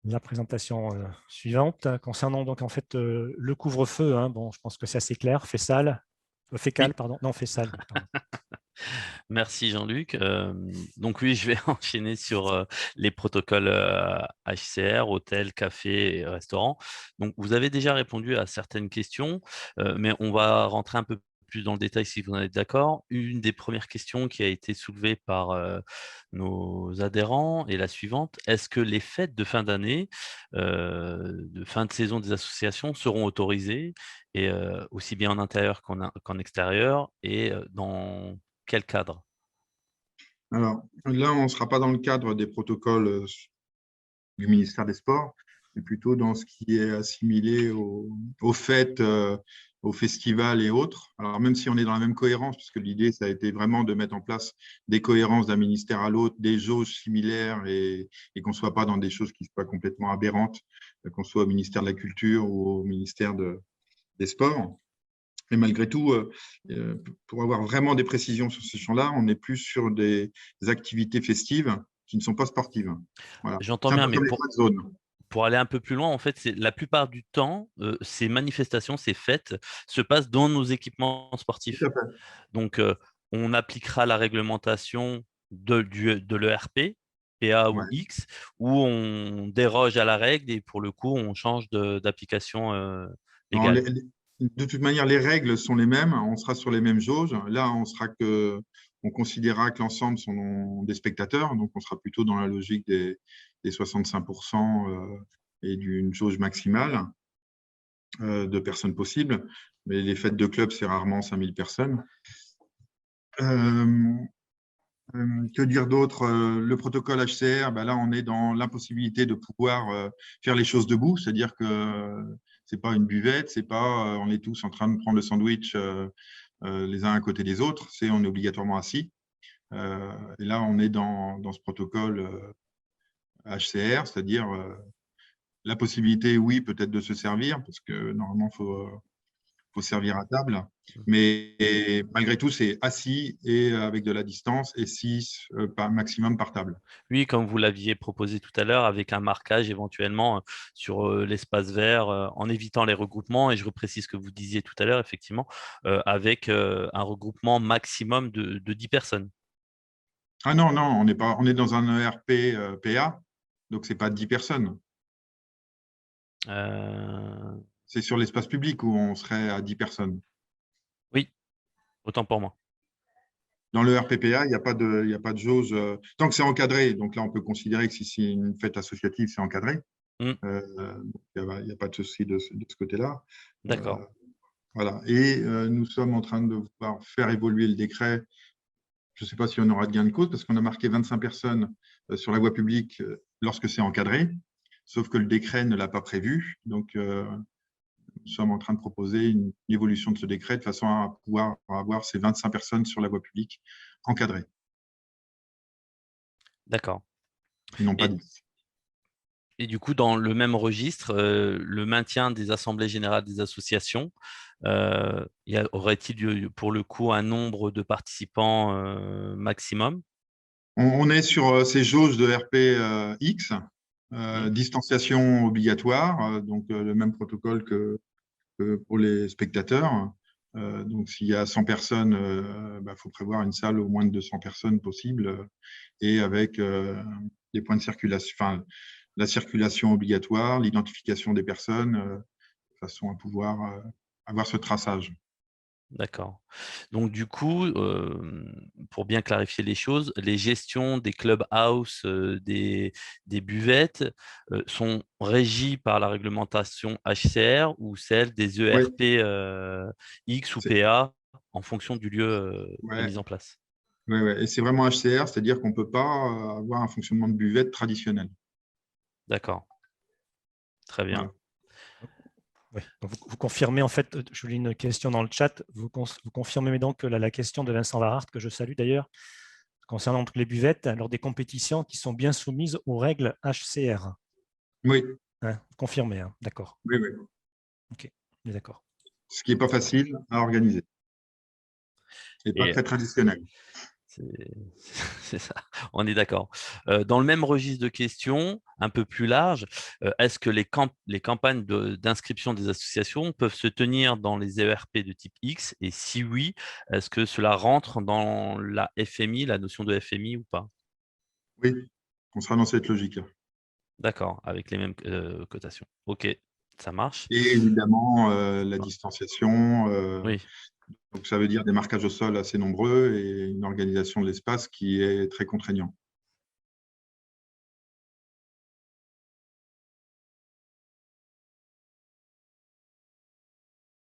la présentation suivante concernant donc en fait le couvre-feu. Hein. Bon, je pense que c'est assez clair. Fécal, Oui, pardon. Non, fessal. Pardon. merci Jean-Luc. Donc oui, je vais enchaîner sur les protocoles HCR, hôtel, café et restaurant. Donc vous avez déjà répondu à certaines questions, mais on va rentrer un peu plus dans le détail si vous en êtes d'accord. Une des premières questions qui a été soulevée par nos adhérents est la suivante. Est-ce que les fêtes de fin d'année, de fin de saison des associations seront autorisées, et aussi bien en intérieur qu'en extérieur, et dans quel cadre? Alors là, on ne sera pas dans le cadre des protocoles du ministère des Sports, mais plutôt dans ce qui est assimilé aux fêtes, aux festivals et autres. Alors même si on est dans la même cohérence, puisque l'idée, ça a été vraiment de mettre en place des cohérences d'un ministère à l'autre, des jauges similaires et qu'on ne soit pas dans des choses qui soient complètement aberrantes, qu'on soit au ministère de la Culture ou au ministère des Sports. Mais malgré tout, pour avoir vraiment des précisions sur ces champs-là, on est plus sur des activités festives qui ne sont pas sportives. Voilà. J'entends C'est un bien, peu mais comme les fêtes zones. pour aller un peu plus loin, en fait, c'est la plupart du temps, ces manifestations, ces fêtes se passent dans nos équipements Tout sportifs. à fait. Donc, on appliquera la réglementation de l'ERP, PA ou Ouais. X, où on déroge à la règle et pour le coup, on change d'application Alors, légale. de toute manière, les règles sont les mêmes. On sera sur les mêmes jauges. Là, on considérera que l'ensemble sont des spectateurs. Donc, on sera plutôt dans la logique des 65% et d'une jauge maximale de personnes possibles. Mais les fêtes de club, c'est rarement 5000 personnes. Euh, que dire d'autre? Le protocole HCR, ben là, on est dans l'impossibilité de pouvoir faire les choses debout, c'est-à-dire que c'est pas une buvette, c'est pas on est tous en train de prendre le sandwich les uns à côté des autres, c'est on est obligatoirement assis. Et là, on est dans ce protocole HCR, c'est-à-dire la possibilité, oui, peut-être de se servir, parce que normalement, faut servir à table. Mais malgré tout, c'est assis et avec de la distance et 6 par maximum par table. Oui, comme vous l'aviez proposé tout à l'heure, avec un marquage éventuellement sur l'espace vert, en évitant les regroupements. Et je reprécise ce que vous disiez tout à l'heure, effectivement, avec un regroupement maximum de 10 personnes. Ah non, non, on est dans un ERP PA, donc c'est pas 10 personnes. Euh, C'est sur l'espace public où on serait à 10 personnes. Oui, autant pour moi. Dans le RPPA, il y a pas de jauge. Tant que c'est encadré, donc là, on peut considérer que si c'est une fête associative, c'est encadré. Hmm, Il y a pas de souci de ce côté-là. d'accord. Voilà. Et nous sommes en train de faire évoluer le décret. Je ne sais pas si on aura de gain de cause parce qu'on a marqué 25 personnes sur la voie publique lorsque c'est encadré, sauf que le décret ne l'a pas prévu. Donc, nous sommes en train de proposer une évolution de ce décret de façon à pouvoir avoir ces 25 personnes sur la voie publique encadrées D'accord. et non pas Et, 10. et du coup, dans le même registre, le maintien des assemblées générales des associations, aurait-il pour le coup un nombre de participants maximum? On est sur ces jauges de RPX, Hmm, distanciation obligatoire, donc le même protocole que pour les spectateurs. Donc, s'il y a 100 personnes, faut prévoir une salle au moins de 200 personnes possible et avec des points de circulation, enfin, la circulation obligatoire, l'identification des personnes, de façon à pouvoir avoir ce traçage. d'accord. Donc du coup, pour bien clarifier les choses, les gestions des clubhouse, des buvettes sont régies par la réglementation HCR ou celle des Oui, ERP X ou PA en fonction du lieu de ouais, mise en place. ouais, ouais. Et c'est vraiment HCR, c'est-à-dire qu'on ne peut pas avoir un fonctionnement de buvette traditionnel. D'accord, très bien. Voilà. Ouais. Donc, vous confirmez en fait, je lis une question dans le chat, vous confirmez donc la question de Vincent Varart, que je salue d'ailleurs, concernant donc les buvettes lors des compétitions qui sont bien soumises aux règles HCR. Oui, Hein, vous confirmez, hein, d'accord. oui, oui. Ok, on est d'accord. Ce qui n'est pas facile à organiser et pas Et très traditionnel. c'est C'est ça, on est d'accord. Dans le même registre de questions, un peu plus large, est-ce que les campagnes d'inscription des associations peuvent se tenir dans les ERP de type X? Et si oui, est-ce que cela rentre dans la FMI, la notion de FMI ou pas? Oui, on sera dans cette logique-là. D'accord, avec les mêmes cotations. OK, ça marche. Et évidemment, la distanciation, Oui, donc ça veut dire des marquages au sol assez nombreux et une organisation de l'espace qui est très contraignant.